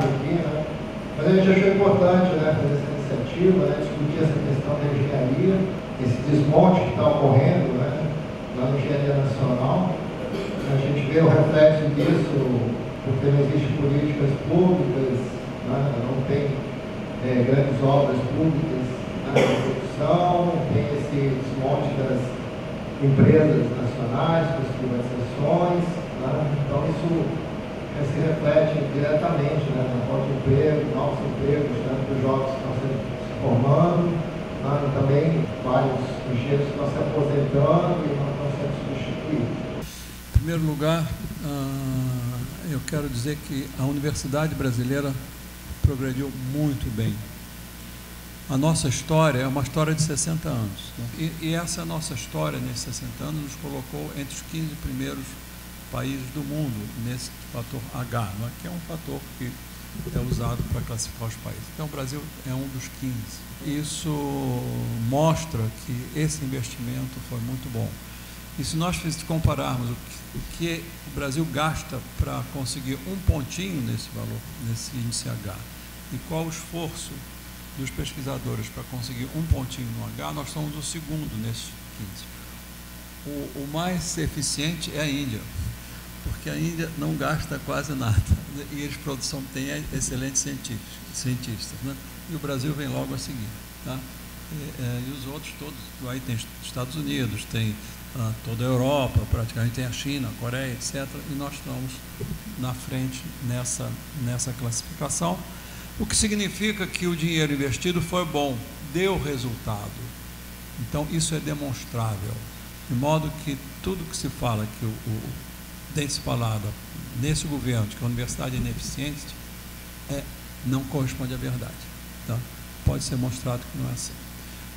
aqui, né? Mas a gente achou importante, né, fazer essa iniciativa, né, discutir essa questão da engenharia, esse desmonte que está ocorrendo, né, lá na Engenharia Nacional. A gente vê o reflexo disso, porque não existem políticas públicas, né, não tem grandes obras públicas na execução, tem esse desmonte das empresas nacionais, com as privatizações, né? Então isso se reflete diretamente, né, na falta de emprego, novos empregos, tanto para os jovens que estão se formando, né, e também vários engenheiros que estão se aposentando e não estão sendo substituídos. Em primeiro lugar, eu quero dizer que a universidade brasileira progrediu muito bem. A nossa história é uma história de 60 anos. Né? E essa nossa história, nesses 60 anos, nos colocou entre os 15 primeiros países do mundo, nesse fator H, né? Que é um fator que é usado para classificar os países. Então, o Brasil é um dos 15. Isso mostra que esse investimento foi muito bom. E se nós compararmos o que o Brasil gasta para conseguir um pontinho nesse valor, nesse índice H, e qual o esforço dos pesquisadores para conseguir um pontinho no H, nós somos o segundo nesses 15. O mais eficiente é a Índia, porque a Índia não gasta quase nada, e eles têm excelentes cientistas, né? E o Brasil vem logo a seguir, tá? E os outros todos, aí tem Estados Unidos, tem toda a Europa, praticamente tem a China, a Coreia, etc. E nós estamos na frente nessa classificação, o que significa que o dinheiro investido foi bom, deu resultado. Então, isso é demonstrável, de modo que tudo que se fala, que tem se falado nesse governo, que a universidade é ineficiente, não corresponde à verdade. Tá? Pode ser mostrado que não é assim.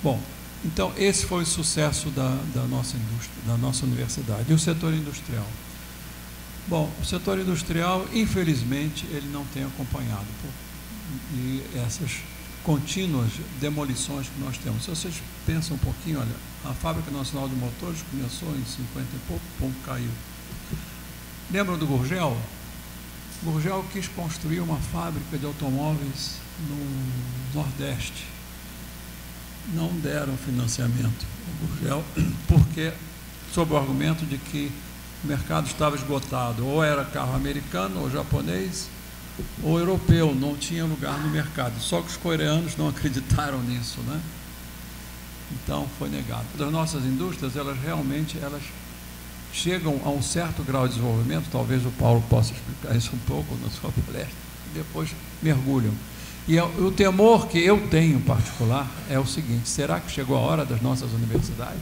Bom, então esse foi o sucesso da nossa indústria, da nossa universidade. E o setor industrial? Bom, o setor industrial, infelizmente, ele não tem acompanhado e essas contínuas demolições que nós temos. Se vocês pensam um pouquinho, olha, a Fábrica Nacional de Motores começou em 50 e pouco, caiu. Lembram do Gurgel? Gurgel quis construir uma fábrica de automóveis no Nordeste. Não deram financiamento ao Gurgel, porque, sob o argumento de que o mercado estava esgotado, ou era carro americano, ou japonês, ou europeu, não tinha lugar no mercado. Só que os coreanos não acreditaram nisso, né? Então, foi negado. As nossas indústrias, elas realmente chegam a um certo grau de desenvolvimento, talvez o Paulo possa explicar isso um pouco na sua palestra, e depois mergulham. E o temor que eu tenho em particular é o seguinte: será que chegou a hora das nossas universidades?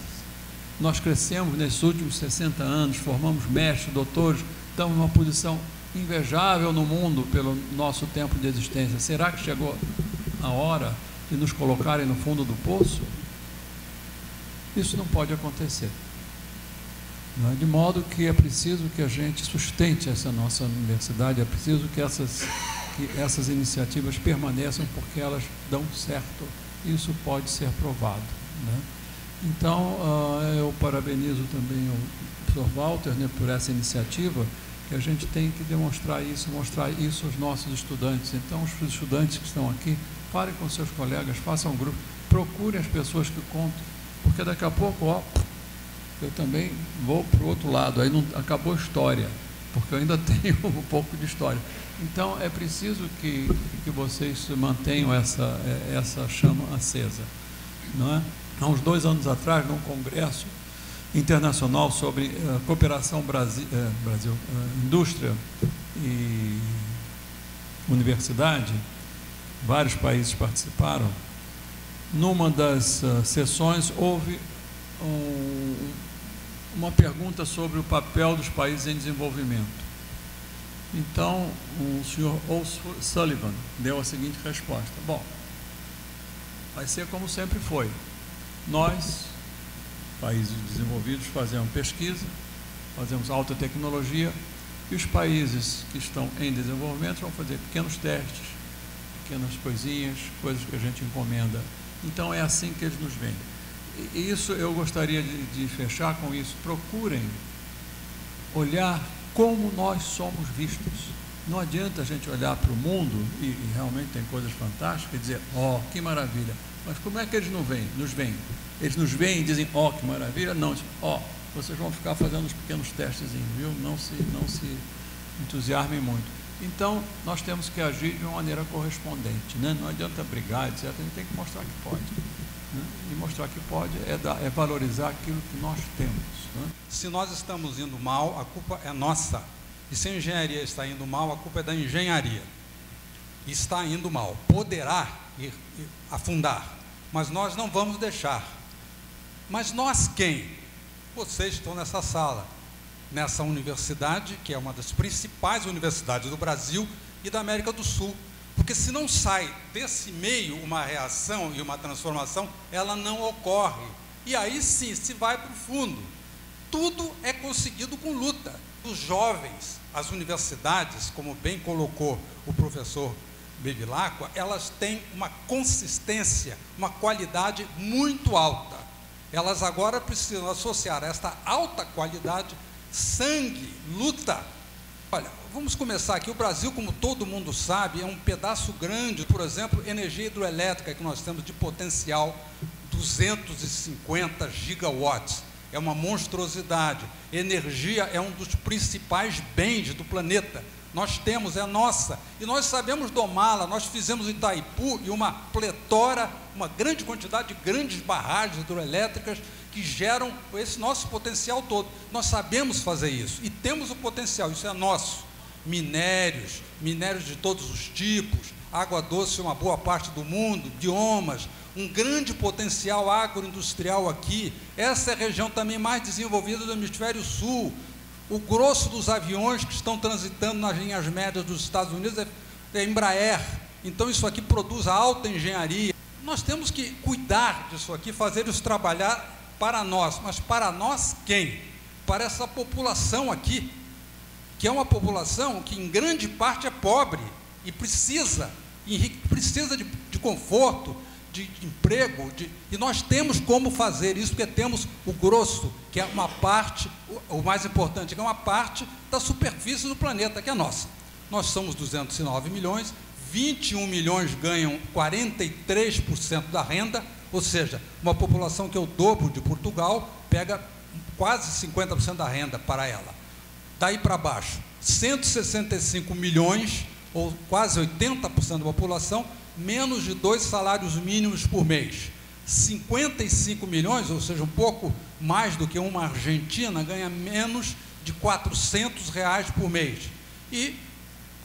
Nós crescemos nesses últimos 60 anos, formamos mestres, doutores, estamos numa posição invejável no mundo pelo nosso tempo de existência. Será que chegou a hora de nos colocarem no fundo do poço? Isso não pode acontecer. De modo que é preciso que a gente sustente essa nossa universidade, é preciso que essas iniciativas permaneçam, porque elas dão certo. Isso pode ser provado, né? Então, eu parabenizo também o professor Walter, né, por essa iniciativa, que a gente tem que mostrar isso aos nossos estudantes. Então, os estudantes que estão aqui, falem com seus colegas, façam um grupo, procurem as pessoas que contam, porque daqui a pouco, eu também vou para o outro lado, aí não acabou a história, porque eu ainda tenho um pouco de história. Então, é preciso que vocês mantenham essa chama acesa, não é? Há uns 2 anos atrás, num congresso internacional sobre cooperação indústria e universidade, vários países participaram. Numa das sessões, houve uma pergunta sobre o papel dos países em desenvolvimento. Então, o senhor O'Sullivan deu a seguinte resposta: bom, vai ser como sempre foi. Nós, países desenvolvidos, fazemos pesquisa, fazemos alta tecnologia, e os países que estão em desenvolvimento vão fazer pequenos testes, pequenas coisinhas, coisas que a gente encomenda. Então, é assim que eles nos veem. E isso eu gostaria de fechar com isso. Procurem olhar como nós somos vistos Não adianta a gente olhar para o mundo, e realmente tem coisas fantásticas, e dizer, ó, que maravilha. Mas como é que eles nos veem? Eles nos veem e dizem, ó, que maravilha? Não, ó, vocês vão ficar fazendo os pequenos testes, viu? Não se entusiasmem muito. Então, nós temos que agir de uma maneira correspondente, né? Não adianta brigar, etc. A gente tem que mostrar que pode. Né? E mostrar que pode é valorizar aquilo que nós temos. Né? Se nós estamos indo mal, a culpa é nossa. E se a engenharia está indo mal, a culpa é da engenharia. Está indo mal. Poderá ir afundar, mas nós não vamos deixar. Mas nós quem? Vocês estão nessa sala, nessa universidade, que é uma das principais universidades do Brasil e da América do Sul. Porque se não sai desse meio uma reação e uma transformação, ela não ocorre. E aí sim, se vai para o fundo. Tudo é conseguido com luta. Os jovens, as universidades, como bem colocou o professor Bevilacqua, elas têm uma consistência, uma qualidade muito alta. Elas agora precisam associar a esta alta qualidade sangue, luta. Olha, vamos começar aqui. O Brasil, como todo mundo sabe, é um pedaço grande. Por exemplo, energia hidroelétrica que nós temos de potencial 250 gigawatts. É uma monstruosidade. Energia é um dos principais bens do planeta. Nós temos, é nossa. E nós sabemos domá-la. Nós fizemos em Itaipu e uma pletora, uma grande quantidade de grandes barragens hidroelétricas que geram esse nosso potencial todo. Nós sabemos fazer isso e temos o potencial, isso é nosso. Minérios de todos os tipos, água doce, uma boa parte do mundo, biomas, um grande potencial agroindustrial aqui. Essa é a região também mais desenvolvida do hemisfério sul. O grosso dos aviões que estão transitando nas linhas médias dos Estados Unidos é Embraer. Então isso aqui produz alta engenharia. Nós temos que cuidar disso aqui, fazer isso trabalhar para nós. Mas para nós quem? Para essa população aqui, que é uma população que em grande parte é pobre e precisa de conforto, de emprego, e nós temos como fazer isso, porque temos o grosso, que é uma parte, o mais importante, que é uma parte da superfície do planeta, que é nossa. Nós somos 209 milhões, 21 milhões ganham 43% da renda, ou seja, uma população que é o dobro de Portugal, pega quase 50% da renda para ela. Daí para baixo, 165 milhões, ou quase 80% da população, menos de 2 salários mínimos por mês. 55 milhões, ou seja, um pouco mais do que uma Argentina, ganha menos de R$400 por mês. E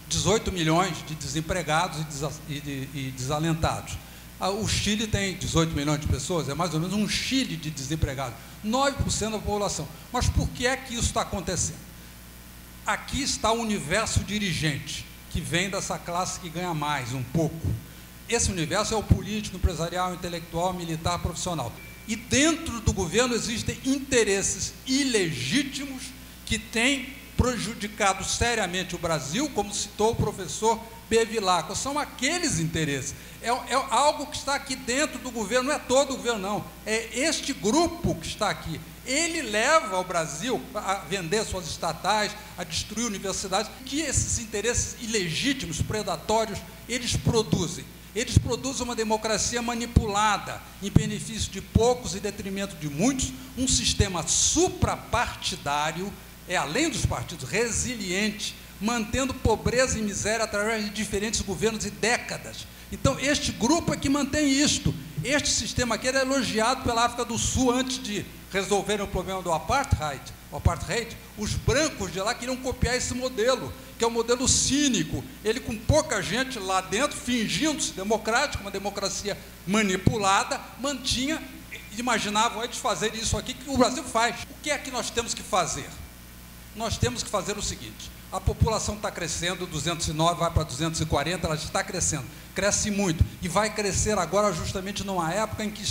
18 milhões de desempregados e desalentados. O Chile tem 18 milhões de pessoas, é mais ou menos um Chile de desempregados, 9% da população. Mas por que é que isso está acontecendo? Aqui está o universo dirigente, que vem dessa classe que ganha mais, um pouco. Esse universo é o político, empresarial, intelectual, militar, profissional. E dentro do governo existem interesses ilegítimos que têm prejudicado seriamente o Brasil, como citou o professor Bevilacqua. São aqueles interesses. É algo que está aqui dentro do governo, não é todo o governo, não. É este grupo que está aqui. Ele leva o Brasil a vender suas estatais, a destruir universidades, que esses interesses ilegítimos, predatórios, eles produzem. Eles produzem uma democracia manipulada, em benefício de poucos e detrimento de muitos, um sistema suprapartidário, além dos partidos, resiliente, mantendo pobreza e miséria através de diferentes governos e décadas. Então, este grupo é que mantém isto. Este sistema aqui era elogiado pela África do Sul antes de resolverem o problema do apartheid. Os brancos de lá queriam copiar esse modelo, que é um modelo cínico. Ele, com pouca gente lá dentro, fingindo-se democrático, uma democracia manipulada, mantinha, imaginavam eles fazer isso aqui que o Brasil faz. O que é que nós temos que fazer? Nós temos que fazer o seguinte: a população está crescendo, 209 vai para 240, ela está crescendo, cresce muito, e vai crescer agora justamente numa época em que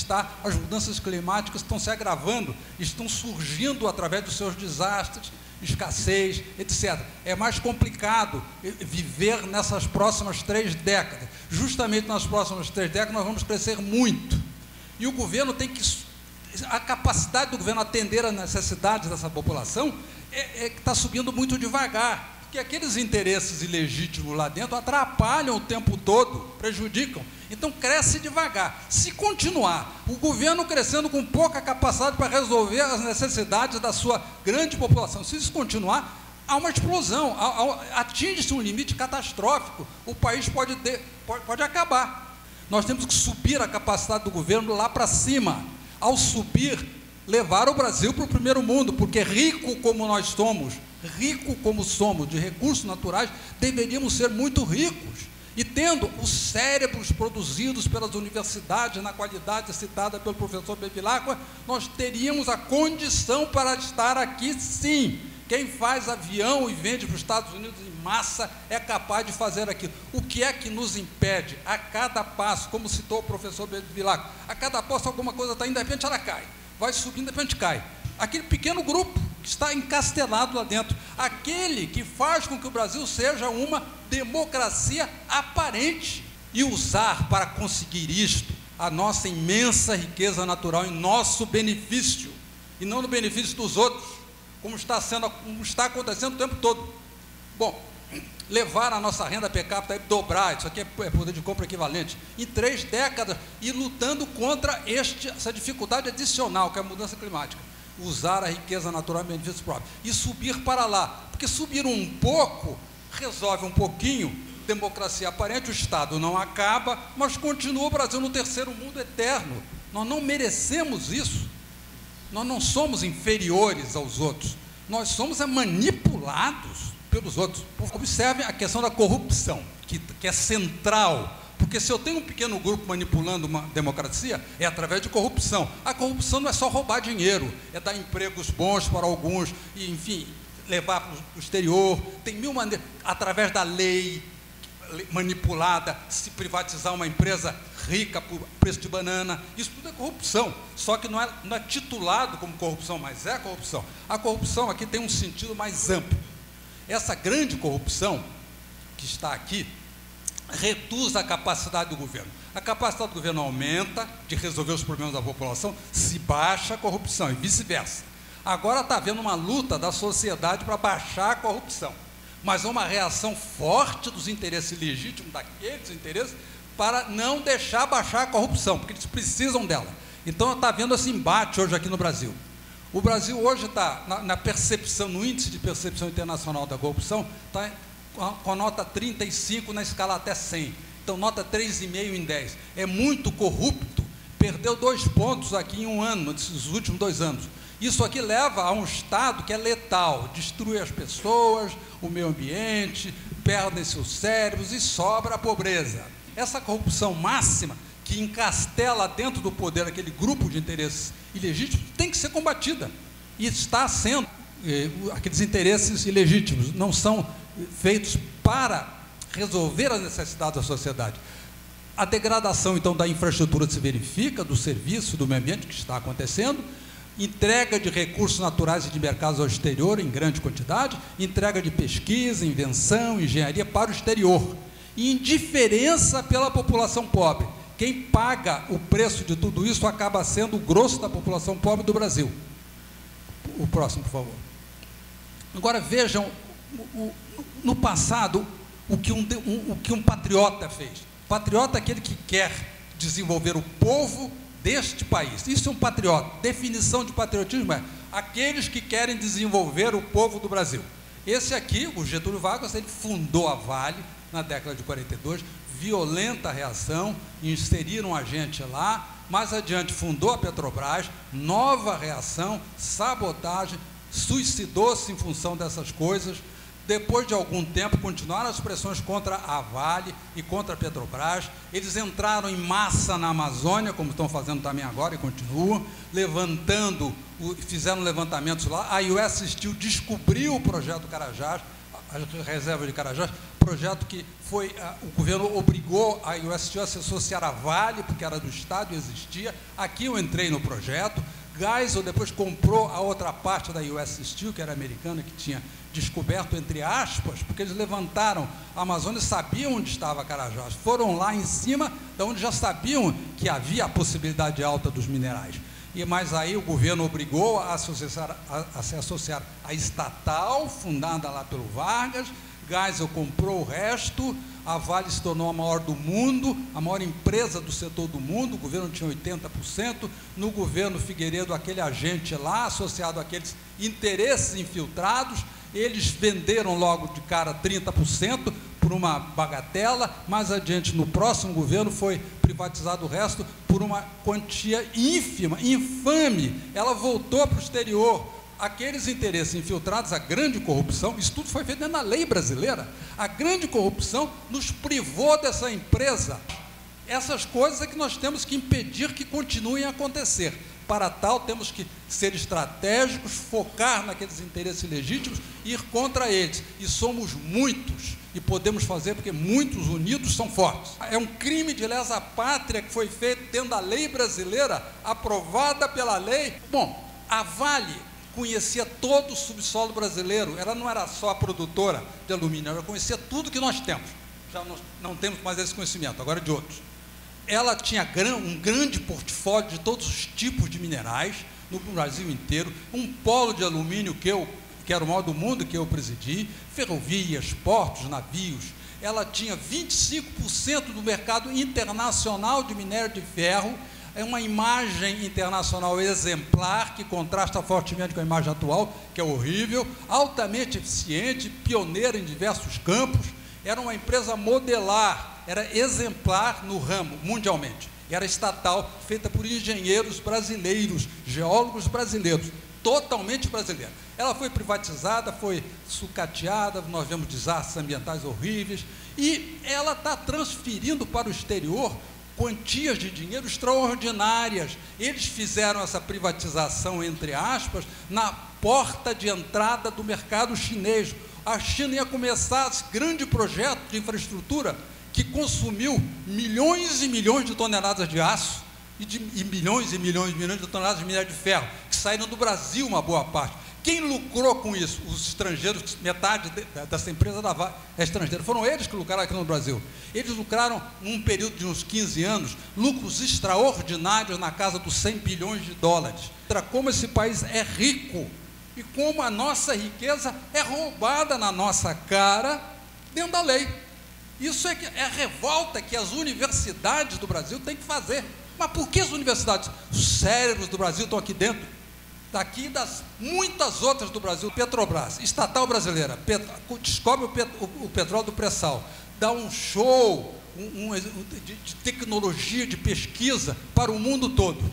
as mudanças climáticas estão se agravando, estão surgindo através dos seus desastres, escassez, etc. É mais complicado viver nessas próximas 3 décadas. Justamente nas próximas 3 décadas nós vamos crescer muito. E o governo tem que... A capacidade do governo atender às necessidades dessa população está subindo muito devagar. que aqueles interesses ilegítimos lá dentro atrapalham o tempo todo, prejudicam. Então, cresce devagar. Se continuar o governo crescendo com pouca capacidade para resolver as necessidades da sua grande população, se isso continuar, há uma explosão, atinge-se um limite catastrófico, o país pode acabar. Nós temos que subir a capacidade do governo lá para cima. Ao subir, levar o Brasil para o primeiro mundo, porque rico como nós somos, de recursos naturais, deveríamos ser muito ricos. E tendo os cérebros produzidos pelas universidades, na qualidade citada pelo professor Bevilacqua, nós teríamos a condição para estar aqui, sim. Quem faz avião e vende para os Estados Unidos em massa é capaz de fazer aquilo. O que é que nos impede? A cada passo, como citou o professor Bevilacqua, a cada passo alguma coisa está indo, de repente ela cai. Vai subindo, de repente cai. Aquele pequeno grupo que está encastelado lá dentro, aquele que faz com que o Brasil seja uma democracia aparente, e usar para conseguir isto a nossa imensa riqueza natural em nosso benefício, e não no benefício dos outros, como está acontecendo o tempo todo. Bom, levar a nossa renda per capita, dobrar, isso aqui é poder de compra equivalente, em 3 décadas, e lutando contra essa dificuldade adicional, que é a mudança climática. Usar a riqueza natural em benefício próprio e subir para lá, porque subir um pouco resolve um pouquinho, democracia aparente, o Estado não acaba, mas continua o Brasil no terceiro mundo eterno. Nós não merecemos isso, nós não somos inferiores aos outros, nós somos manipulados pelos outros. Observe a questão da corrupção, que é central. Porque se eu tenho um pequeno grupo manipulando uma democracia, é através de corrupção. A corrupção não é só roubar dinheiro, é dar empregos bons para alguns, e, enfim, levar para o exterior. Tem 1000 maneiras, através da lei manipulada, se privatizar uma empresa rica por preço de banana. Isso tudo é corrupção, só que não é titulado como corrupção, mas é corrupção. A corrupção aqui tem um sentido mais amplo. Essa grande corrupção que está aqui reduz a capacidade do governo. A capacidade do governo aumenta de resolver os problemas da população, se baixa a corrupção e vice-versa. Agora está havendo uma luta da sociedade para baixar a corrupção, mas uma reação forte dos interesses legítimos, daqueles interesses, para não deixar baixar a corrupção, porque eles precisam dela. Então está havendo esse embate hoje aqui no Brasil. O Brasil hoje está na percepção, no índice de percepção internacional da corrupção, está com a nota 35 na escala até 100, então nota 3,5 em 10, é muito corrupto, perdeu 2 pontos aqui em um ano, nesses últimos 2 anos. Isso aqui leva a um estado que é letal, destrui as pessoas, o meio ambiente, perdem seus cérebros e sobra a pobreza. Essa corrupção máxima, que encastela dentro do poder aquele grupo de interesses ilegítimos, tem que ser combatida, e está sendo. Aqueles interesses ilegítimos não são feitos para resolver as necessidades da sociedade. A degradação, então, da infraestrutura se verifica, do serviço, do meio ambiente, que está acontecendo, entrega de recursos naturais e de mercados ao exterior em grande quantidade, entrega de pesquisa, invenção, engenharia para o exterior, e indiferença pela população pobre. Quem paga o preço de tudo isso acaba sendo o grosso da população pobre do Brasil. O próximo, por favor. Agora vejam, no passado, o que um patriota fez. Patriota é aquele que quer desenvolver o povo deste país. Isso é um patriota. Definição de patriotismo é aqueles que querem desenvolver o povo do Brasil. Esse aqui, o Getúlio Vargas, ele fundou a Vale na década de 42, violenta reação, inseriram a gente lá, mais adiante fundou a Petrobras, nova reação, sabotagem, suicidou-se em função dessas coisas. Depois de algum tempo, continuaram as pressões contra a Vale e contra a Petrobras. Eles entraram em massa na Amazônia, como estão fazendo também agora e continuam, fizeram levantamentos lá. A US Steel descobriu o projeto Carajás, a reserva de Carajás, projeto que o governo obrigou a US Steel a se associar à Vale, porque era do Estado e existia. Aqui eu entrei no projeto. Geisel depois comprou a outra parte da US Steel, que era americana, que tinha descoberto, entre aspas, porque eles levantaram a Amazônia e sabiam onde estava Carajás. Foram lá em cima, de onde já sabiam que havia a possibilidade alta dos minerais. Mas aí o governo obrigou a se associar à estatal, fundada lá pelo Vargas. Geisel comprou o resto, a Vale se tornou a maior do mundo, a maior empresa do setor do mundo, o governo tinha 80%, no governo Figueiredo, aquele agente lá, associado àqueles interesses infiltrados, eles venderam logo de cara 30% por uma bagatela, mais adiante, no próximo governo, foi privatizado o resto por uma quantia ínfima, infame, ela voltou para o exterior. Aqueles interesses infiltrados, a grande corrupção, isso tudo foi feito dentro da lei brasileira, a grande corrupção nos privou dessa empresa. Essas coisas é que nós temos que impedir que continuem a acontecer. Para tal, temos que ser estratégicos, focar naqueles interesses legítimos e ir contra eles. E somos muitos, e podemos fazer porque muitos unidos são fortes. É um crime de lesa pátria que foi feito dentro da lei brasileira, aprovada pela lei. Bom, a Vale conhecia todo o subsolo brasileiro, ela não era só a produtora de alumínio, ela conhecia tudo que nós temos. Já não temos mais esse conhecimento, agora de outros. Ela tinha um grande portfólio de todos os tipos de minerais no Brasil inteiro, um polo de alumínio que era o maior do mundo, que eu presidi, ferrovias, portos, navios. Ela tinha 25% do mercado internacional de minério de ferro. É uma imagem internacional exemplar, que contrasta fortemente com a imagem atual, que é horrível, altamente eficiente, pioneira em diversos campos. Era uma empresa modelar, era exemplar no ramo, mundialmente. Era estatal, feita por engenheiros brasileiros, geólogos brasileiros, totalmente brasileiros. Ela foi privatizada, foi sucateada, nós vemos desastres ambientais horríveis, e ela está transferindo para o exterior quantias de dinheiro extraordinárias. Eles fizeram essa privatização, entre aspas, na porta de entrada do mercado chinês. A China ia começar esse grande projeto de infraestrutura que consumiu milhões e milhões de toneladas de aço e milhões e milhões e milhões de toneladas de minério de ferro, que saíram do Brasil uma boa parte. Quem lucrou com isso? Os estrangeiros, metade dessa empresa da Vale é estrangeira. Foram eles que lucraram aqui no Brasil. Eles lucraram, num período de uns 15 anos, lucros extraordinários na casa dos 100 bilhões de dólares. Como esse país é rico e como a nossa riqueza é roubada na nossa cara dentro da lei. Isso é a revolta que as universidades do Brasil têm que fazer. Mas por que as universidades? Os cérebros do Brasil estão aqui dentro. Daqui das muitas outras do Brasil. Petrobras, estatal brasileira, descobre o petróleo do pré-sal, dá um show de tecnologia, de pesquisa para o mundo todo.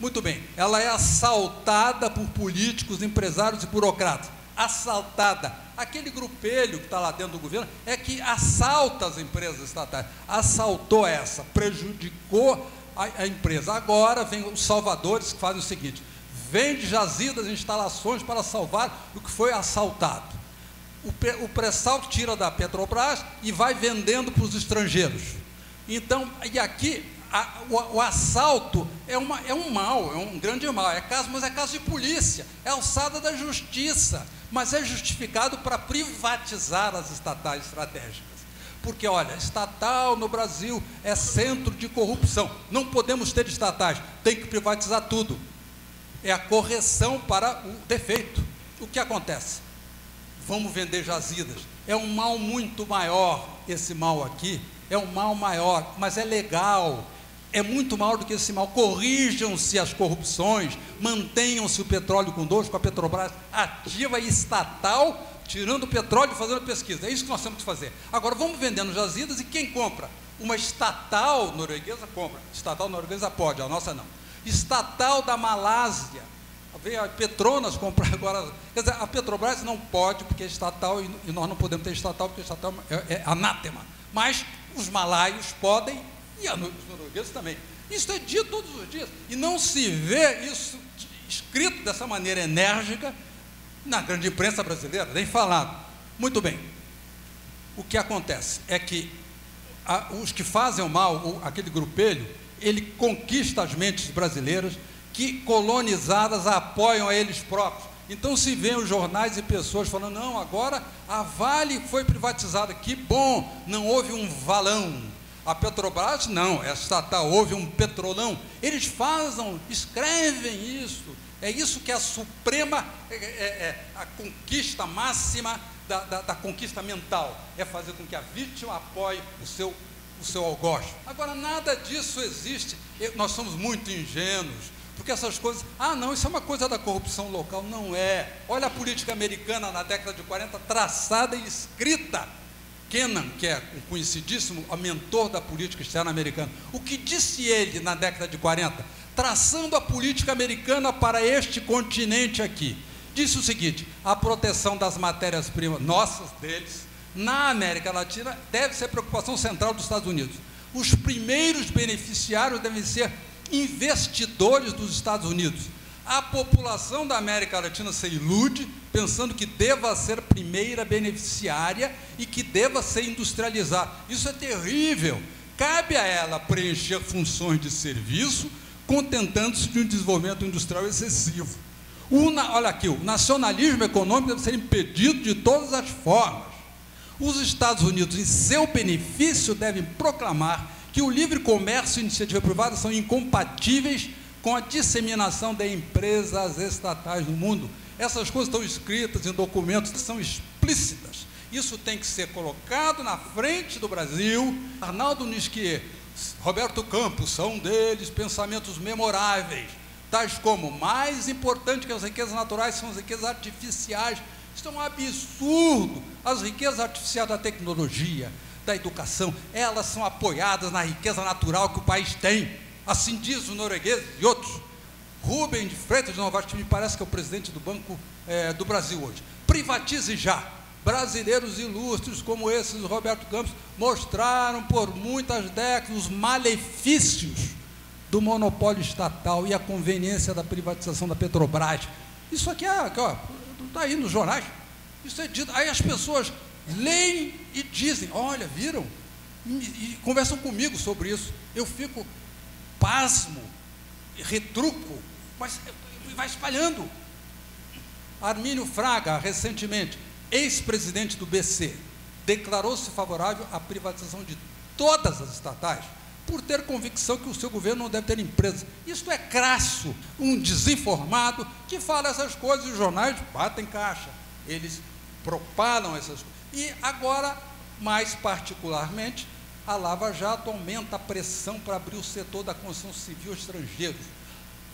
Muito bem, ela é assaltada por políticos, empresários e burocratas. Assaltada. Aquele grupelho que está lá dentro do governo é que assalta as empresas estatais. Assaltou essa, prejudicou a empresa. Agora vem os salvadores que fazem o seguinte: vende jazidas, instalações para salvar o que foi assaltado. O pré-sal tira da Petrobras e vai vendendo para os estrangeiros. Então, e aqui, o assalto é um mal, é um grande mal, mas é caso de polícia, é alçada da justiça, mas é justificado para privatizar as estatais estratégicas. Porque, olha, estatal no Brasil é centro de corrupção, não podemos ter estatais, tem que privatizar tudo. É a correção para o defeito. O que acontece? Vamos vender jazidas. É um mal muito maior, esse mal aqui, é um mal maior, mas é legal, é muito maior do que esse mal. Corrijam-se as corrupções, mantenham-se o petróleo conosco, a Petrobras ativa e estatal, tirando o petróleo e fazendo pesquisa. É isso que nós temos que fazer. Agora, vamos vendendo jazidas e quem compra? Uma estatal norueguesa compra. Estatal norueguesa pode, a nossa não. Estatal da Malásia, veio a Petronas comprar agora, quer dizer, a Petrobras não pode, porque é estatal, e nós não podemos ter estatal, porque estatal é anátema, mas os malaios podem, e os noruegueses também. Isso é dito todos os dias, e não se vê isso escrito dessa maneira enérgica na grande imprensa brasileira, nem falado. Muito bem, o que acontece é que os que fazem o mal, aquele grupelho, ele conquista as mentes brasileiras, que colonizadas apoiam a eles próprios. Então se vê os jornais e pessoas falando: não, agora a Vale foi privatizada, que bom, não houve um valão. A Petrobras não, é estatal, houve um petrolão. Eles escrevem isso. É isso que é a suprema, a conquista máxima da conquista mental. É fazer com que a vítima apoie o seu algoz. Agora, nada disso existe. Nós somos muito ingênuos, porque essas coisas, não, isso é uma coisa da corrupção local. Não é. Olha a política americana na década de 40, traçada e escrita. Kennan, que é um conhecidíssimo mentor da política externa americana, o que disse ele na década de 40, traçando a política americana para este continente aqui, disse o seguinte: a proteção das matérias-primas nossas, deles, na América Latina, deve ser preocupação central dos Estados Unidos. Os primeiros beneficiários devem ser investidores dos Estados Unidos. A população da América Latina se ilude, pensando que deva ser primeira beneficiária e que deva se industrializar. Isso é terrível. Cabe a ela preencher funções de serviço, contentando-se de um desenvolvimento industrial excessivo. Olha aqui, o nacionalismo econômico deve ser impedido de todas as formas. Os Estados Unidos, em seu benefício, devem proclamar que o livre comércio e a iniciativa privada são incompatíveis com a disseminação de empresas estatais no mundo. Essas coisas estão escritas em documentos que são explícitas. Isso tem que ser colocado na frente do Brasil. Arnaldo Nisquier, Roberto Campos, são deles pensamentos memoráveis, tais como: mais importante que as riquezas naturais são as riquezas artificiais. Isso é um absurdo. As riquezas artificiais da tecnologia, da educação, elas são apoiadas na riqueza natural que o país tem. Assim diz o norueguês e outros. Rubem de Freitas de Novaes, que me parece que é o presidente do Banco do Brasil hoje. Privatize já. Brasileiros ilustres como esses, Roberto Campos, mostraram por muitas décadas os malefícios do monopólio estatal e a conveniência da privatização da Petrobras. Isso aqui está aí nos jornais. Isso é dito. Aí as pessoas leem e dizem: olha, viram? E conversam comigo sobre isso. Eu fico pasmo, retruco, mas vai espalhando. Armínio Fraga, recentemente, ex-presidente do BC, declarou-se favorável à privatização de todas as estatais, por ter convicção que o seu governo não deve ter empresas. Isso é crasso. Um desinformado que fala essas coisas e os jornais batem caixa. Eles propalam essas coisas. E agora, mais particularmente, a Lava Jato aumenta a pressão para abrir o setor da construção civil estrangeiros.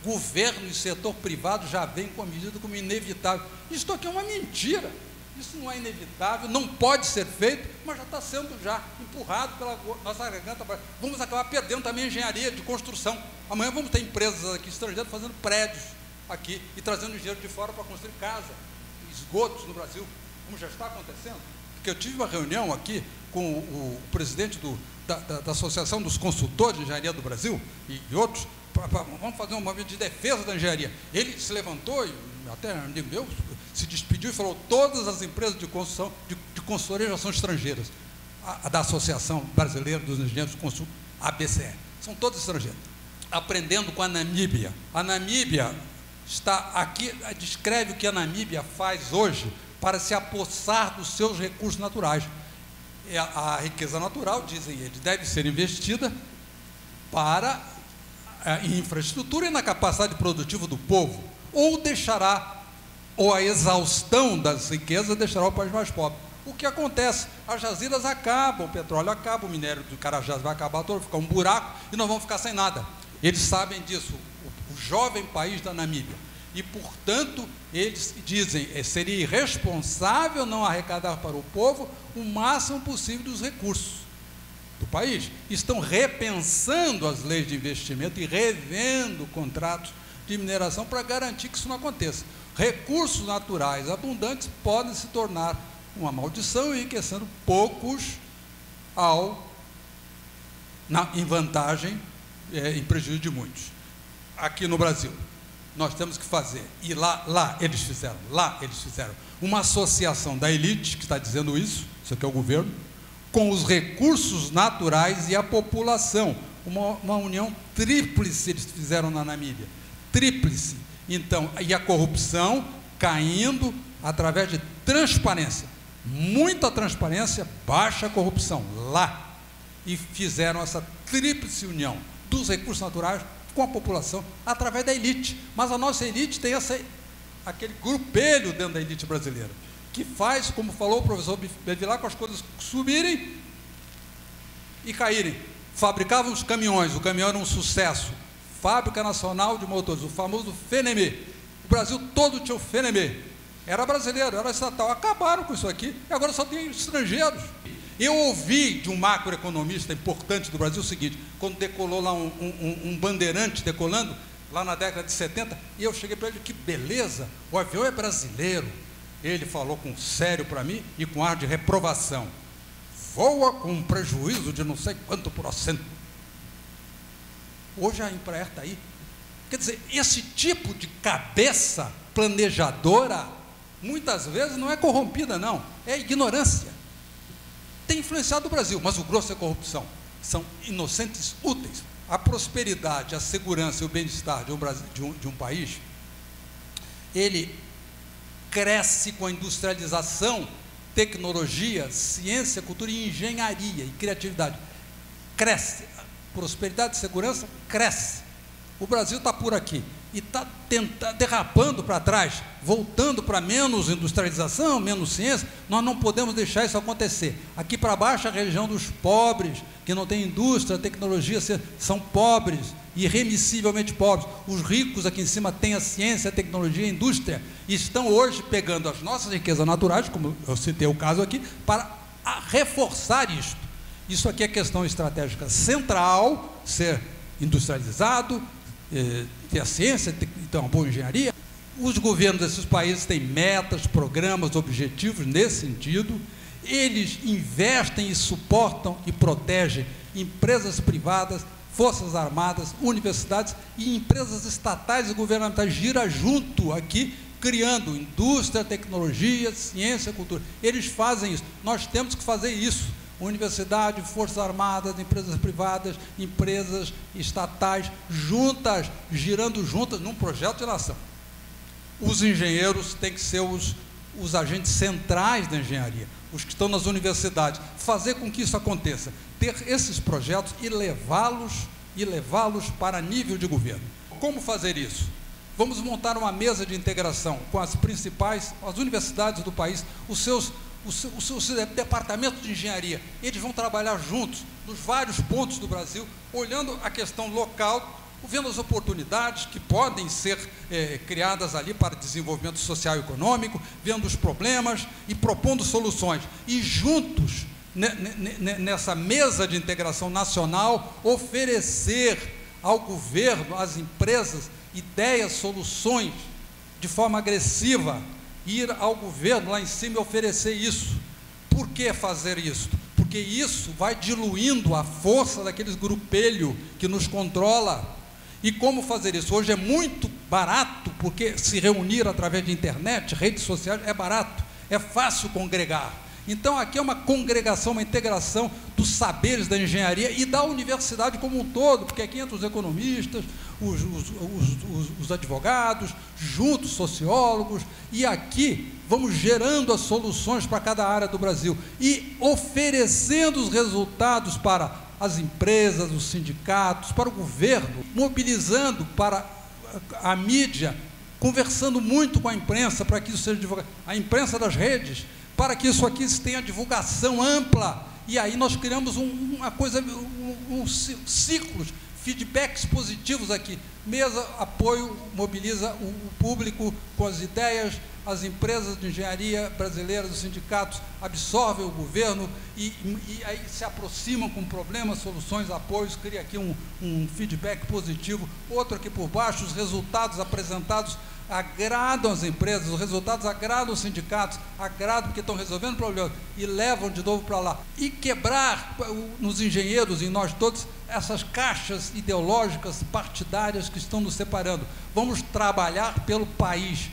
Governo e setor privado já vêm com a medida como inevitável. Isso aqui é uma mentira. Isso não é inevitável, não pode ser feito, mas já está sendo empurrado pela nossa garganta. Vamos acabar perdendo também a engenharia de construção. Amanhã vamos ter empresas aqui estrangeiras fazendo prédios aqui e trazendo dinheiro de fora para construir casa, esgotos no Brasil, como já está acontecendo. Porque eu tive uma reunião aqui com o presidente da Associação dos Consultores de Engenharia do Brasil e outros. Vamos fazer um movimento de defesa da engenharia. Ele se levantou, e até um amigo meu se despediu e falou: todas as empresas de construção, de consultoria já são estrangeiras. A da Associação Brasileira dos Engenheiros de Construção, ABCE, são todas estrangeiras. Aprendendo com a Namíbia. A Namíbia está aqui, descreve o que a Namíbia faz hoje para se apossar dos seus recursos naturais. A riqueza natural, dizem eles, deve ser investida para em infraestrutura e na capacidade produtiva do povo, ou a exaustão das riquezas deixará o país mais pobre. O que acontece? As jazidas acabam, o petróleo acaba, o minério do Carajás vai acabar todo, ficar um buraco e nós vamos ficar sem nada. Eles sabem disso, o jovem país da Namíbia. E, portanto, eles dizem que seria irresponsável não arrecadar para o povo o máximo possível dos recursos do país. Estão repensando as leis de investimento e revendo contratos de mineração para garantir que isso não aconteça. Recursos naturais abundantes podem se tornar uma maldição, enriquecendo poucos em vantagem, em prejuízo de muitos. Aqui no Brasil, nós temos que fazer, e lá eles fizeram uma associação da elite, que está dizendo isso aqui é o governo, com os recursos naturais e a população, uma união tríplice eles fizeram na Namíbia, tríplice. Então, e a corrupção caindo através de transparência, muita transparência, baixa corrupção, lá. e fizeram essa tríplice união dos recursos naturais com a população através da elite. Mas a nossa elite tem aquele grupelho dentro da elite brasileira, que faz, como falou o professor Bevilacqua, as coisas subirem e caírem. Fabricavam os caminhões, o caminhão era um sucesso. Fábrica Nacional de Motores, o famoso FNM. O Brasil todo tinha o FNM. Era brasileiro, era estatal. Acabaram com isso aqui e agora só tem estrangeiros. Eu ouvi de um macroeconomista importante do Brasil o seguinte, quando decolou lá um bandeirante decolando, lá na década de 70, e eu cheguei para ele, que beleza, o avião é brasileiro. Ele falou com sério para mim e com ar de reprovação: voa com um prejuízo de não sei quanto %. Hoje a Embraer está aí. Quer dizer, esse tipo de cabeça planejadora, muitas vezes não é corrompida, não, é ignorância. Tem influenciado o Brasil, mas o grosso é corrupção. São inocentes úteis. A prosperidade, a segurança e o bem-estar de um país, ele cresce com a industrialização, tecnologia, ciência, cultura e engenharia e criatividade. Cresce. Prosperidade e segurança cresce. O Brasil está por aqui e está derrapando para trás, voltando para menos industrialização, menos ciência. Nós não podemos deixar isso acontecer. Aqui para baixo, a região dos pobres, que não tem indústria, tecnologia, são pobres, irremissivelmente pobres. Os ricos aqui em cima têm a ciência, a tecnologia, a indústria, e estão hoje pegando as nossas riquezas naturais, como eu citei o caso aqui, para reforçar isto. Isso aqui é questão estratégica central, ser industrializado, ter a ciência, ter uma boa engenharia. Os governos desses países têm metas, programas, objetivos nesse sentido. Eles investem e suportam e protegem empresas privadas, forças armadas, universidades e empresas estatais e governamentais. Gira junto aqui, criando indústria, tecnologia, ciência, cultura. Eles fazem isso. Nós temos que fazer isso. Universidade, forças armadas, empresas privadas, empresas estatais, juntas, girando juntas num projeto de nação. Os engenheiros têm que ser os agentes centrais da engenharia, os que estão nas universidades, fazer com que isso aconteça, ter esses projetos e levá-los para nível de governo. Como fazer isso? Vamos montar uma mesa de integração com as universidades do país, os seus departamentos de engenharia. Eles vão trabalhar juntos nos vários pontos do Brasil, olhando a questão local, vendo as oportunidades que podem ser criadas ali para desenvolvimento social e econômico, vendo os problemas e propondo soluções. E juntos, nessa mesa de integração nacional, oferecer ao governo, às empresas, ideias, soluções, de forma agressiva, ir ao governo lá em cima e oferecer isso. Por que fazer isso? Porque isso vai diluindo a força daqueles grupelhos que nos controla. E como fazer isso? Hoje é muito barato, porque se reunir através de internet, redes sociais, é barato, é fácil congregar. Então aqui é uma congregação, uma integração dos saberes da engenharia e da universidade como um todo, porque aqui entram os economistas, os advogados, juntos sociólogos, e aqui vamos gerando as soluções para cada área do Brasil e oferecendo os resultados para as empresas, os sindicatos, para o governo, mobilizando para a mídia, conversando muito com a imprensa para que isso seja divulgado, a imprensa das redes, para que isso aqui tenha divulgação ampla, e aí nós criamos uma coisa, ciclos, feedbacks positivos aqui. Mesa, apoio, mobiliza o público com as ideias, as empresas de engenharia brasileiras, os sindicatos absorvem o governo e aí se aproximam com problemas, soluções, apoios, cria aqui um feedback positivo, outro aqui por baixo, os resultados apresentados agradam as empresas, os resultados agradam os sindicatos, agradam porque estão resolvendo problemas e levam de novo para lá. E quebrar nos engenheiros, em nós todos, essas caixas ideológicas partidárias que estão nos separando. Vamos trabalhar pelo país,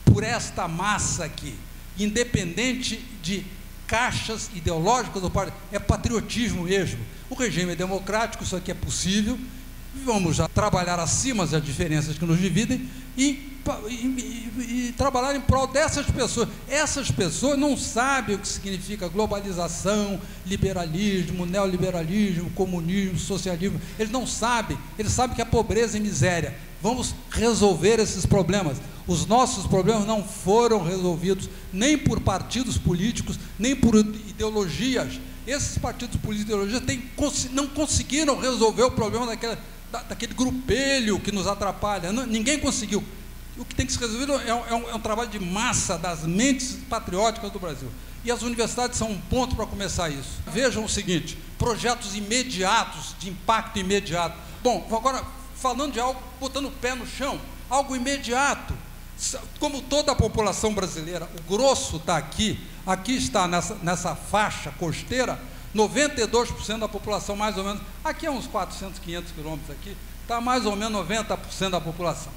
por esta massa aqui, independente de caixas ideológicas ou partidárias, é patriotismo mesmo. O regime é democrático, isso aqui é possível, Vamos já trabalhar acima das diferenças que nos dividem e trabalhar em prol dessas pessoas. Essas pessoas não sabem o que significa globalização, liberalismo, neoliberalismo, comunismo, socialismo. Eles não sabem. Eles sabem que é pobreza e miséria. Vamos resolver esses problemas. Os nossos problemas não foram resolvidos nem por partidos políticos, nem por ideologias. Esses partidos políticos e ideologias não conseguiram resolver o problema daquele grupelho que nos atrapalha. Ninguém conseguiu. O que tem que ser resolvido é um trabalho de massa das mentes patrióticas do Brasil. E as universidades são um ponto para começar isso. Vejam o seguinte, projetos imediatos, de impacto imediato. Bom, agora, falando de algo, botando o pé no chão, algo imediato. Como toda a população brasileira, o grosso está aqui está nessa faixa costeira, 92% da população, mais ou menos, aqui é uns 400, 500 quilômetros aqui, está mais ou menos 90% da população.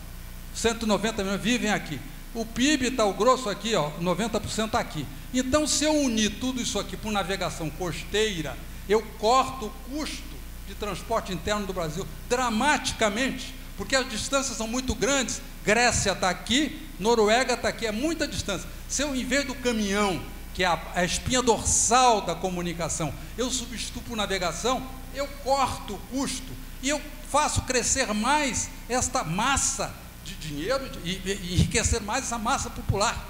190 milhões vivem aqui. O PIB está o grosso aqui, ó, 90% aqui. Então, se eu unir tudo isso aqui por navegação costeira, eu corto o custo de transporte interno do Brasil dramaticamente, porque as distâncias são muito grandes. Grécia está aqui, Noruega está aqui, é muita distância. Se eu, em vez do caminhão, que é a espinha dorsal da comunicação, eu substituo por navegação, eu corto o custo e eu faço crescer mais esta massa de dinheiro e enriquecer mais essa massa popular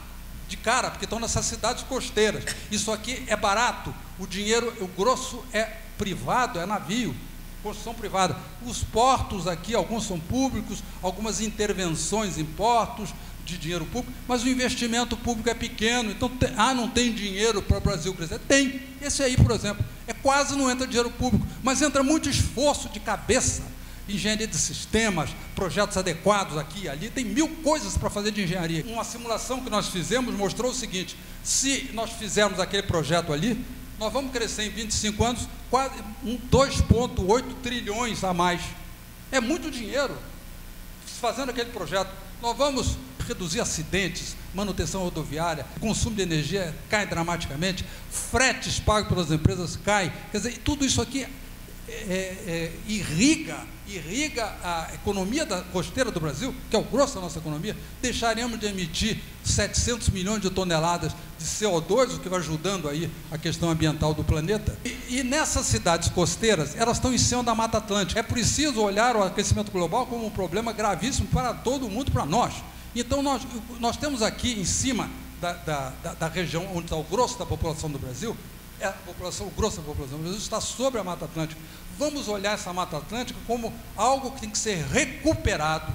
de cara, porque estão nessas cidades costeiras. Isso aqui é barato, o dinheiro, o grosso é privado, é navio, construção privada. Os portos aqui, alguns são públicos, algumas intervenções em portos de dinheiro público, mas o investimento público é pequeno. Então, não tem dinheiro para o Brasil crescer? Tem. Esse aí, por exemplo, quase não entra dinheiro público, mas entra muito esforço de cabeça, engenharia de sistemas, projetos adequados aqui e ali, tem 1000 coisas para fazer de engenharia. Uma simulação que nós fizemos mostrou o seguinte: se nós fizermos aquele projeto ali, nós vamos crescer em 25 anos quase 2,8 trilhões a mais. É muito dinheiro. Fazendo aquele projeto, nós vamos reduzir acidentes, manutenção rodoviária, consumo de energia cai dramaticamente, fretes pagos pelas empresas cai. Quer dizer, tudo isso aqui irriga a economia costeira do Brasil, que é o grosso da nossa economia. Deixaríamos de emitir 700 milhões de toneladas de CO2, o que vai ajudando aí a questão ambiental do planeta. E nessas cidades costeiras, elas estão em cima da Mata Atlântica. É preciso olhar o aquecimento global como um problema gravíssimo para todo mundo, para nós. Então, nós temos aqui em cima da região onde está o grosso da população do Brasil, o grosso da população do Brasil está sobre a Mata Atlântica. Vamos olhar essa Mata Atlântica como algo que tem que ser recuperado,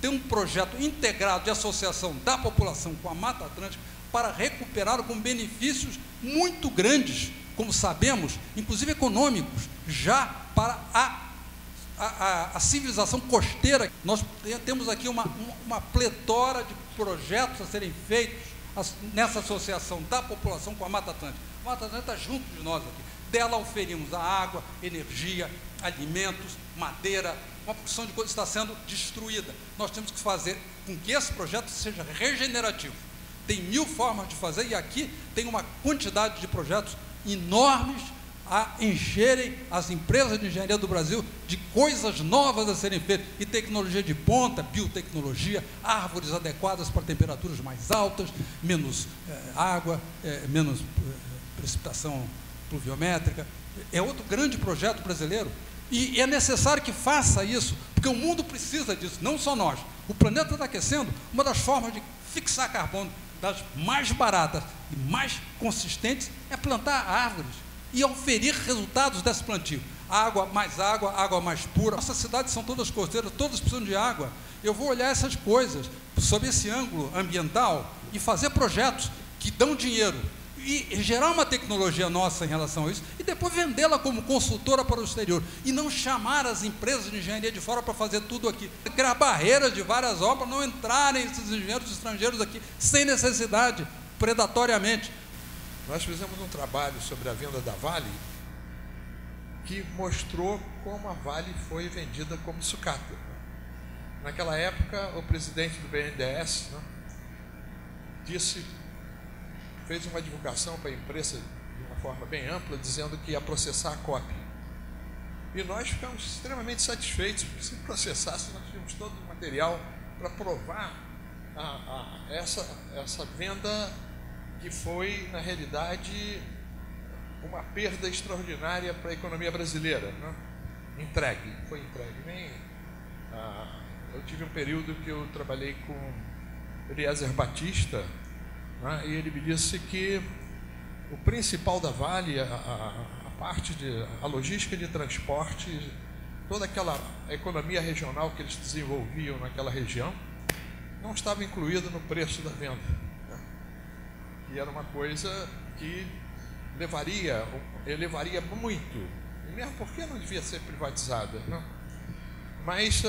ter um projeto integrado de associação da população com a Mata Atlântica para recuperá-lo com benefícios muito grandes, como sabemos, inclusive econômicos, já para a civilização costeira. Nós temos aqui uma pletora de projetos a serem feitos nessa associação da população com a Mata Atlântica. A Mata Atlântica está junto de nós aqui. Dela oferimos a água, energia, alimentos, madeira, uma porção de coisa está sendo destruída. Nós temos que fazer com que esse projeto seja regenerativo. Tem 1000 formas de fazer e aqui tem uma quantidade de projetos enormes a encherem as empresas de engenharia do Brasil de coisas novas a serem feitas, e tecnologia de ponta, biotecnologia, árvores adequadas para temperaturas mais altas, menos água, menos precipitação pluviométrica. É outro grande projeto brasileiro, e é necessário que faça isso, porque o mundo precisa disso, não só nós. O planeta está aquecendo. Uma das formas de fixar carbono, das mais baratas e mais consistentes, é plantar árvores e oferir resultados desse plantio. Água mais pura. Nossas cidades são todas costeiras, todas precisam de água. Eu vou olhar essas coisas sob esse ângulo ambiental e fazer projetos que dão dinheiro e gerar uma tecnologia nossa em relação a isso e depois vendê-la como consultora para o exterior, e não chamar as empresas de engenharia de fora para fazer tudo aqui, criar barreiras de várias obras, não entrarem esses engenheiros estrangeiros aqui sem necessidade, predatoriamente. Nós fizemos um trabalho sobre a venda da Vale que mostrou como a Vale foi vendida como sucata. Naquela época, o presidente do BNDES fez uma divulgação para a imprensa de uma forma bem ampla, dizendo que ia processar a COP. E nós ficamos extremamente satisfeitos, porque se processasse, nós tínhamos todo o material para provar essa venda que foi, na realidade, uma perda extraordinária para a economia brasileira, né? Foi entregue. Eu tive um período que eu trabalhei com Eliezer Batista, né? E ele me disse que o principal da Vale, a logística de transporte, toda aquela economia regional que eles desenvolviam naquela região, não estava incluída no preço da venda, né? E era uma coisa que elevaria muito, e mesmo porque não devia ser privatizada, né? Mas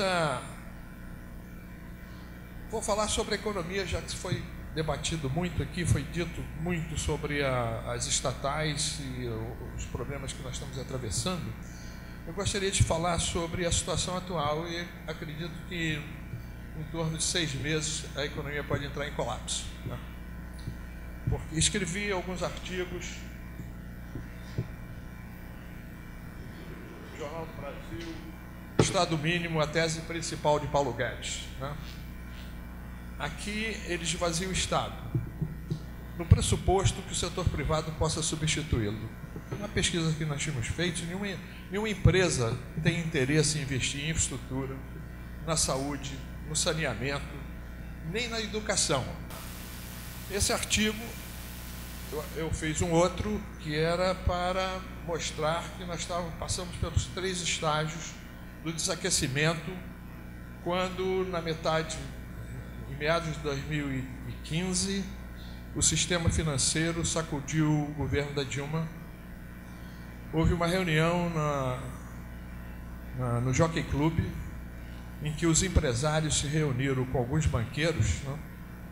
vou falar sobre a economia, já que foi debatido muito aqui, foi dito muito sobre as estatais e os problemas que nós estamos atravessando. Eu gostaria de falar sobre a situação atual e acredito que em torno de 6 meses a economia pode entrar em colapso, né? Porque escrevi alguns artigos no Jornal do Brasil, Estado Mínimo, a tese principal de Paulo Guedes, né? Aqui ele esvazia o Estado, no pressuposto que o setor privado possa substituí-lo. Uma pesquisa que nós tínhamos feito, nenhuma empresa tem interesse em investir em infraestrutura, na saúde, no saneamento, nem na educação. Esse artigo, eu fiz um outro que era para mostrar que nós passamos pelos 3 estágios do desaquecimento, quando em meados de 2015, o sistema financeiro sacudiu o governo da Dilma. Houve uma reunião no Jockey Club, em que os empresários se reuniram com alguns banqueiros, né?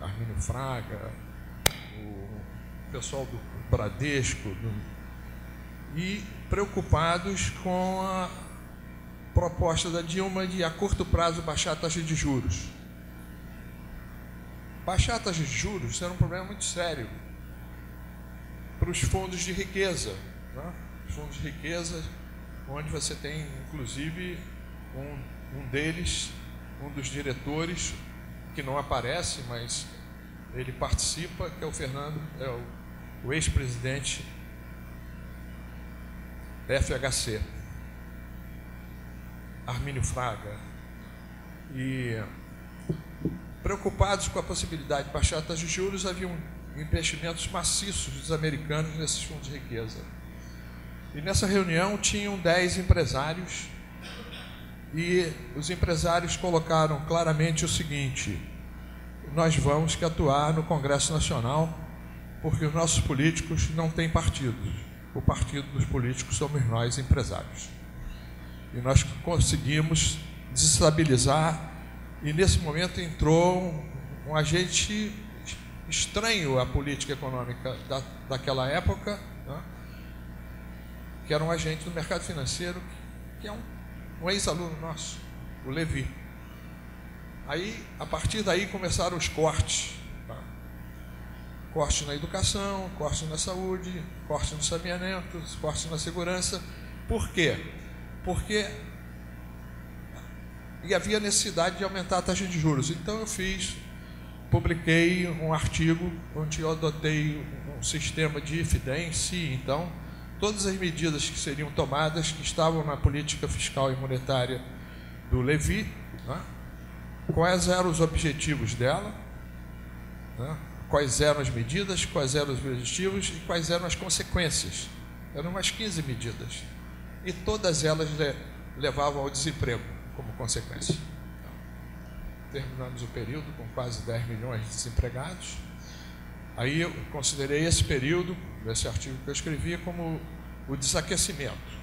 Armínio Fraga, o pessoal do Bradesco, e preocupados com a proposta da Dilma de, a curto prazo, baixar a taxa de juros. Baixar a taxa de juros era um problema muito sério para os fundos de riqueza, né? Os fundos de riqueza, onde você tem, inclusive, um deles, um dos diretores, que não aparece, mas ele participa, que é o Fernando, o ex-presidente da FHC, Armínio Fraga. E preocupados com a possibilidade de baixar a taxa de juros, haviam investimentos maciços dos americanos nesses fundos de riqueza. E nessa reunião tinham 10 empresários, e os empresários colocaram claramente o seguinte: nós vamos que atuar no Congresso Nacional, porque os nossos políticos não têm partidos. O partido dos políticos somos nós, empresários. E nós conseguimos desestabilizar. E nesse momento entrou um agente estranho à política econômica daquela época, né? Que era um agente do mercado financeiro, que é um ex-aluno nosso, o Levi. Aí, a partir daí, começaram os cortes, tá? Cortes na educação, cortes na saúde, cortes no saneamento, cortes na segurança. Por quê? Porque havia necessidade de aumentar a taxa de juros. Então eu publiquei um artigo onde eu adotei um sistema de if then, se. Então, todas as medidas que seriam tomadas, que estavam na política fiscal e monetária do Levi, né? Quais eram os objetivos dela, né? Quais eram as medidas, quais eram os objetivos e quais eram as consequências. Eram umas 15 medidas. E todas elas levavam ao desemprego como consequência. Então, terminamos o período com quase 10 milhões de desempregados. Aí eu considerei esse período, esse artigo que eu escrevi, como o desaquecimento.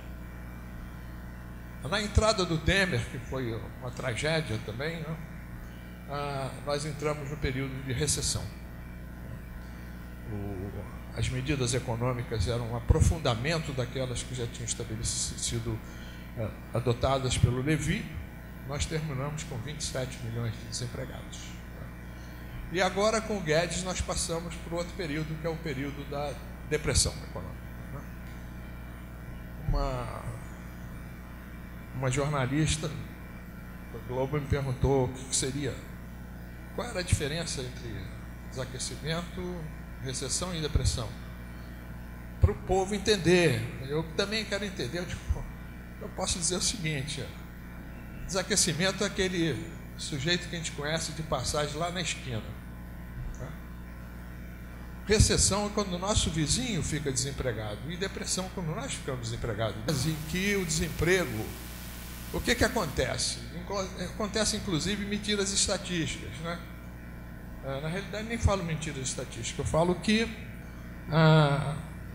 Na entrada do Temer, que foi uma tragédia também, né? Nós entramos no período de recessão. As medidas econômicas eram um aprofundamento daquelas que já tinham sido adotadas pelo Levi. Nós terminamos com 27 milhões de desempregados. E agora, com o Guedes, nós passamos para o outro período, que é o período da depressão econômica. uma jornalista da Globo me perguntou o que seria, qual era a diferença entre desaquecimento, recessão e depressão. Para o povo entender, eu também quero entender. Eu posso dizer o seguinte: desaquecimento é aquele sujeito que a gente conhece de passagem lá na esquina. Recessão é quando o nosso vizinho fica desempregado, e depressão é quando nós ficamos desempregados. Em que o desemprego, o que acontece? Acontece inclusive mentiras estatísticas, né? Na realidade nem falo mentiras estatísticas, eu falo que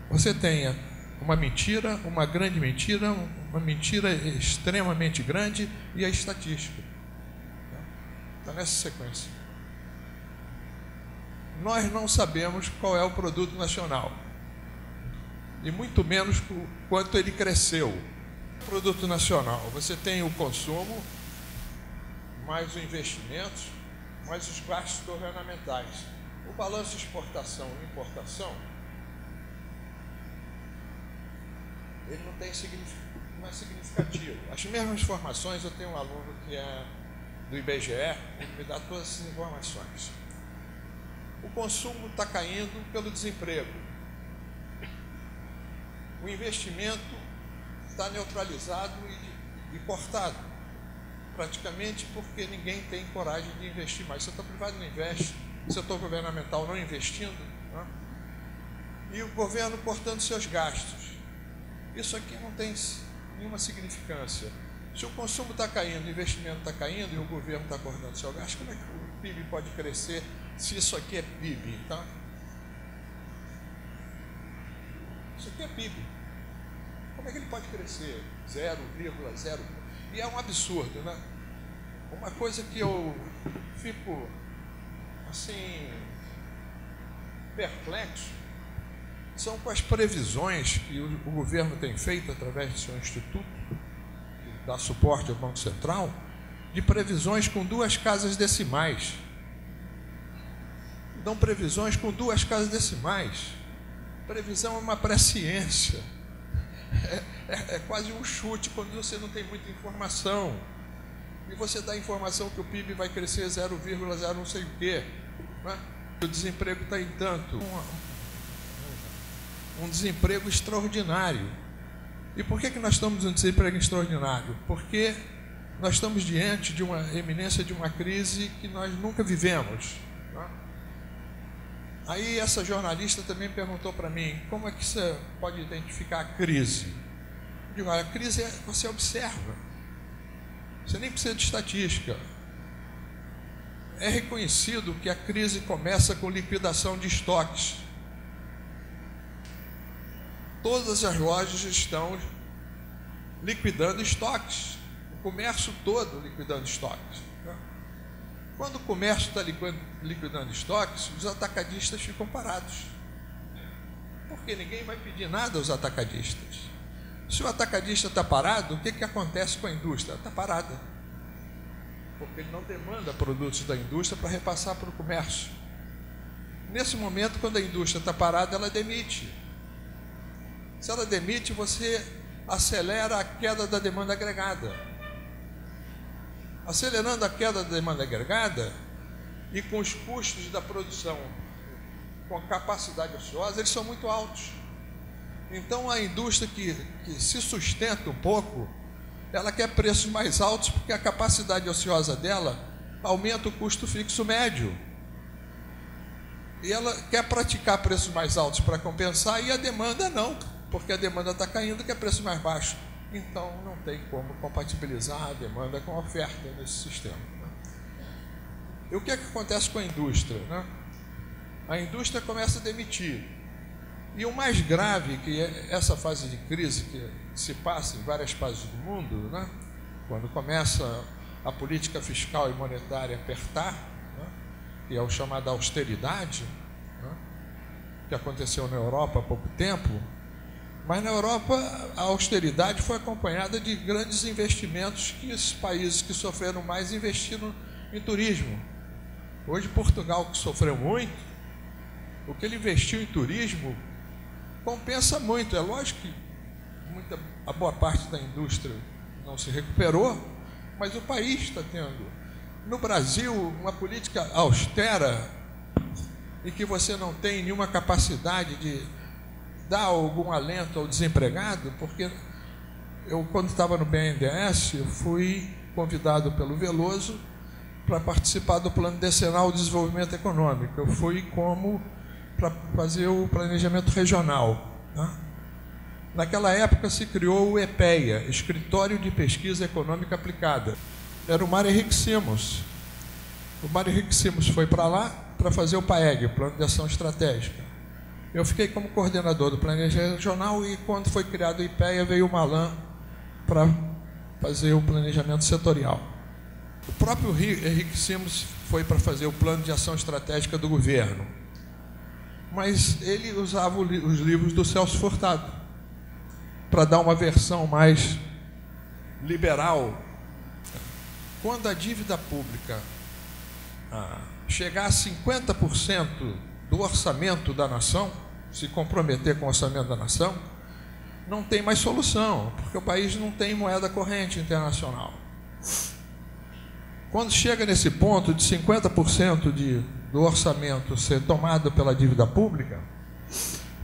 você tenha uma mentira, uma grande mentira, uma mentira extremamente grande e a estatística. Está nessa sequência. Nós não sabemos qual é o produto nacional, e muito menos quanto ele cresceu. Produto nacional, você tem o consumo, mais os investimentos, mais os gastos governamentais. O balanço de exportação e importação, ele não é significativo. As mesmas informações, eu tenho um aluno que é do IBGE, ele me dá todas essas informações. O consumo está caindo pelo desemprego. O investimento está neutralizado e cortado, praticamente porque ninguém tem coragem de investir mais. O setor privado não investe, o setor governamental não investindo, né? E o governo cortando seus gastos. Isso aqui não tem nenhuma significância. Se o consumo está caindo, o investimento está caindo e o governo está cortando seu gasto, como é que o PIB pode crescer se isso aqui é PIB, tá? Isso aqui é PIB. Como é que ele pode crescer? 0,0? E é um absurdo, né? Uma coisa que eu fico, assim, perplexo, são com as previsões que o governo tem feito através do seu instituto, que dá suporte ao Banco Central, de previsões com 2 casas decimais. Dão previsões com 2 casas decimais. Previsão é uma presciência. É quase um chute quando você não tem muita informação. E você dá a informação que o PIB vai crescer 0,0 não sei o quê, né? O desemprego está em tanto. Um desemprego extraordinário. E por que nós estamos em desemprego extraordinário? Porque nós estamos diante de uma eminência de uma crise que nós nunca vivemos, né? Aí essa jornalista também perguntou para mim, como é que você pode identificar a crise? Eu digo, a crise você observa. Você nem precisa de estatística. É reconhecido que a crise começa com liquidação de estoques. Todas as lojas estão liquidando estoques. O comércio todo liquidando estoques. Quando o comércio está liquidando estoques, os atacadistas ficam parados. Porque ninguém vai pedir nada aos atacadistas. Se o atacadista está parado, o que acontece com a indústria? Está parada. Porque ele não demanda produtos da indústria para repassar para o comércio. Nesse momento, quando a indústria está parada, ela demite. Se ela demite, você acelera a queda da demanda agregada. Acelerando a queda da demanda agregada e com os custos da produção, com a capacidade ociosa, eles são muito altos. Então a indústria que se sustenta um pouco, ela quer preços mais altos porque a capacidade ociosa dela aumenta o custo fixo médio. E ela quer praticar preços mais altos para compensar, e a demanda não, porque a demanda está caindo, quer preço mais baixo. Então não tem como compatibilizar a demanda com a oferta nesse sistema, né? E o que acontece com a indústria, né? A indústria começa a demitir. E o mais grave, que é essa fase de crise que se passa em várias partes do mundo, né? Quando começa a política fiscal e monetária a apertar, né? Que é o chamado austeridade, né? Que aconteceu na Europa há pouco tempo. Mas na Europa a austeridade foi acompanhada de grandes investimentos que esses países que sofreram mais investiram em turismo. Hoje Portugal, que sofreu muito, o que ele investiu em turismo compensa muito. É lógico que a boa parte da indústria não se recuperou, mas o país está tendo, no Brasil, uma política austera e que você não tem nenhuma capacidade de dar algum alento ao desempregado, porque eu, quando estava no BNDES, eu fui convidado pelo Veloso para participar do Plano Decenal de Desenvolvimento Econômico. Eu fui para fazer o planejamento regional, né? Naquela época se criou o EPEA, Escritório de Pesquisa Econômica Aplicada. Era o Mário Henrique Simons. O Mário Henrique Simons foi para lá para fazer o PAEG, Plano de Ação Estratégica. Eu fiquei como coordenador do planejamento regional e, quando foi criado o IPEA, veio o Malan para fazer o planejamento setorial. O próprio Henrique Simons foi para fazer o Plano de Ação Estratégica do governo, mas ele usava os livros do Celso Furtado para dar uma versão mais liberal. Quando a dívida pública chegar a 50% do orçamento da nação, se comprometer com o orçamento da nação, não tem mais solução, porque o país não tem moeda corrente internacional. Quando chega nesse ponto de 50% do orçamento ser tomado pela dívida pública,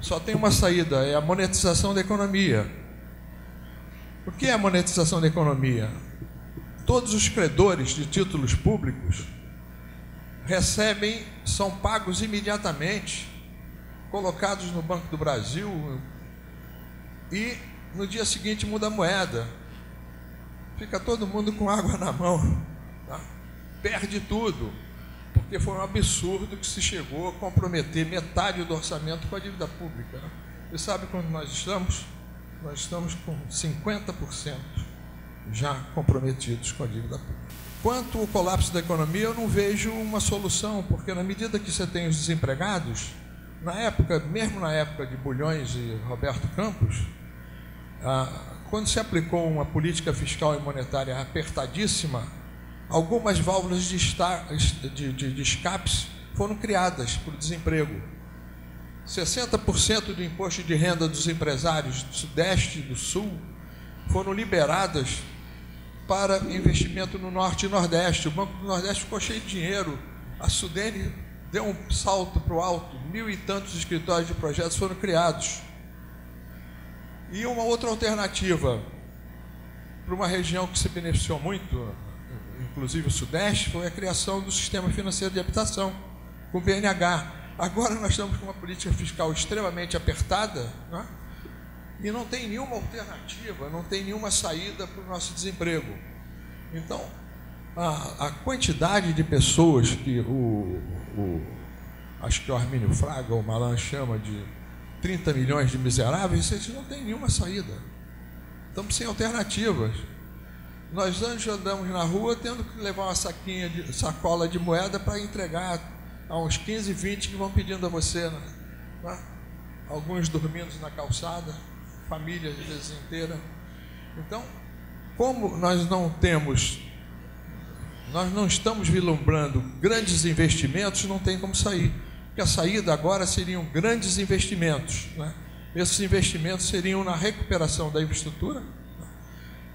só tem uma saída, é a monetização da economia. O que é a monetização da economia? Todos os credores de títulos públicos são pagos imediatamente, colocados no Banco do Brasil, e no dia seguinte muda a moeda. Fica todo mundo com água na mão, tá? Perde tudo, porque foi um absurdo que se chegou a comprometer metade do orçamento com a dívida pública, né? E sabe quando nós estamos? Nós estamos com 50% já comprometidos com a dívida pública. Quanto ao colapso da economia, eu não vejo uma solução, porque na medida que você tem os desempregados, mesmo na época de Bulhões e Roberto Campos, quando se aplicou uma política fiscal e monetária apertadíssima, algumas válvulas de escape foram criadas para o desemprego. 60% do imposto de renda dos empresários do Sudeste e do Sul foram liberadas para investimento no Norte e Nordeste. O Banco do Nordeste ficou cheio de dinheiro. A Sudene deu um salto para o alto. 1.000 e tantos escritórios de projetos foram criados. E uma outra alternativa para uma região que se beneficiou muito, inclusive o Sudeste, foi a criação do Sistema Financeiro de Habitação, com o BNH. Agora nós estamos com uma política fiscal extremamente apertada, né? E não tem nenhuma alternativa, não tem nenhuma saída para o nosso desemprego. Então, a quantidade de pessoas que acho que o Armínio Fraga, ou Malan, chama de 30 milhões de miseráveis, eles não tem nenhuma saída. Estamos sem alternativas. Nós andamos na rua tendo que levar uma sacola de moeda para entregar a uns 15, 20 que vão pedindo a você, né? Alguns dormindo na calçada, famílias às vezes inteiras. Então, como nós não estamos vislumbrando grandes investimentos, não tem como sair. Porque a saída agora seriam grandes investimentos, né? Esses investimentos seriam na recuperação da infraestrutura,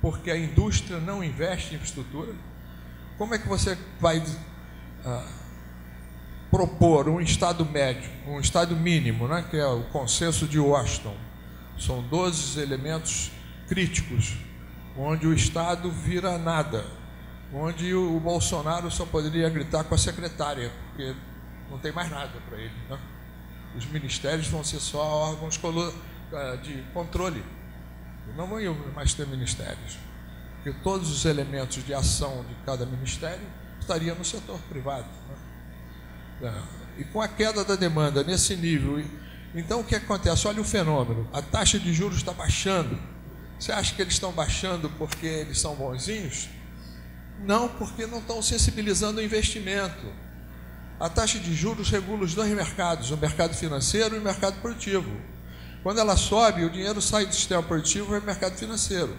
porque a indústria não investe em infraestrutura. Como é que você vai propor um Estado médio, um Estado mínimo, né, que é o consenso de Washington? São 12 elementos críticos, onde o Estado vira nada, onde o Bolsonaro só poderia gritar com a secretária, porque não tem mais nada para ele, né? Os ministérios vão ser só órgãos de controle, não vão mais ter ministérios, porque todos os elementos de ação de cada ministério estariam no setor privado, né? E com a queda da demanda nesse nível, então o que acontece? Olha o fenômeno, a taxa de juros está baixando. Você acha que eles estão baixando porque eles são bonzinhos? Não, porque não estão sensibilizando o investimento. A taxa de juros regula os dois mercados, o mercado financeiro e o mercado produtivo. Quando ela sobe, o dinheiro sai do sistema produtivo e vai para o mercado financeiro.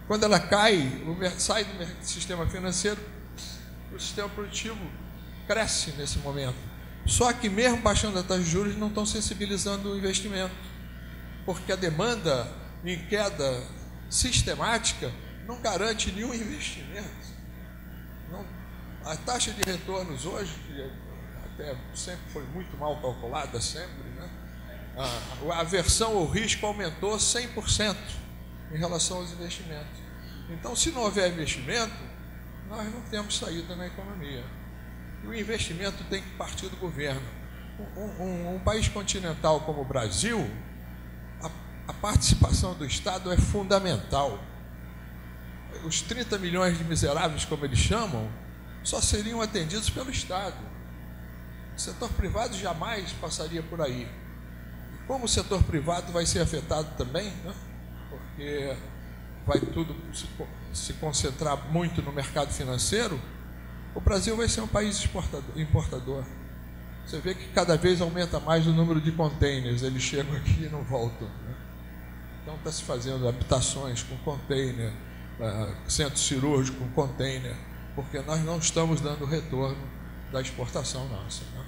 Quando ela cai, sai do sistema financeiro, o sistema produtivo cresce nesse momento. Só que mesmo baixando a taxa de juros, não estão sensibilizando o investimento, porque a demanda em queda sistemática não garante nenhum investimento. Não, a taxa de retornos hoje, que até sempre foi muito mal calculada, sempre, né? A aversão ao risco aumentou 100% em relação aos investimentos. Então, se não houver investimento, nós não temos saída na economia. E o investimento tem que partir do governo. Um país continental como o Brasil, a participação do Estado é fundamental. Os 30 milhões de miseráveis, como eles chamam, só seriam atendidos pelo Estado. O setor privado jamais passaria por aí. Como o setor privado vai ser afetado também, né? Porque vai tudo se concentrar muito no mercado financeiro, o Brasil vai ser um país importador. Você vê que cada vez aumenta mais o número de containers, eles chegam aqui e não voltam, né? Então está se fazendo habitações com container, centro cirúrgico com container, porque nós não estamos dando retorno da exportação nossa, né?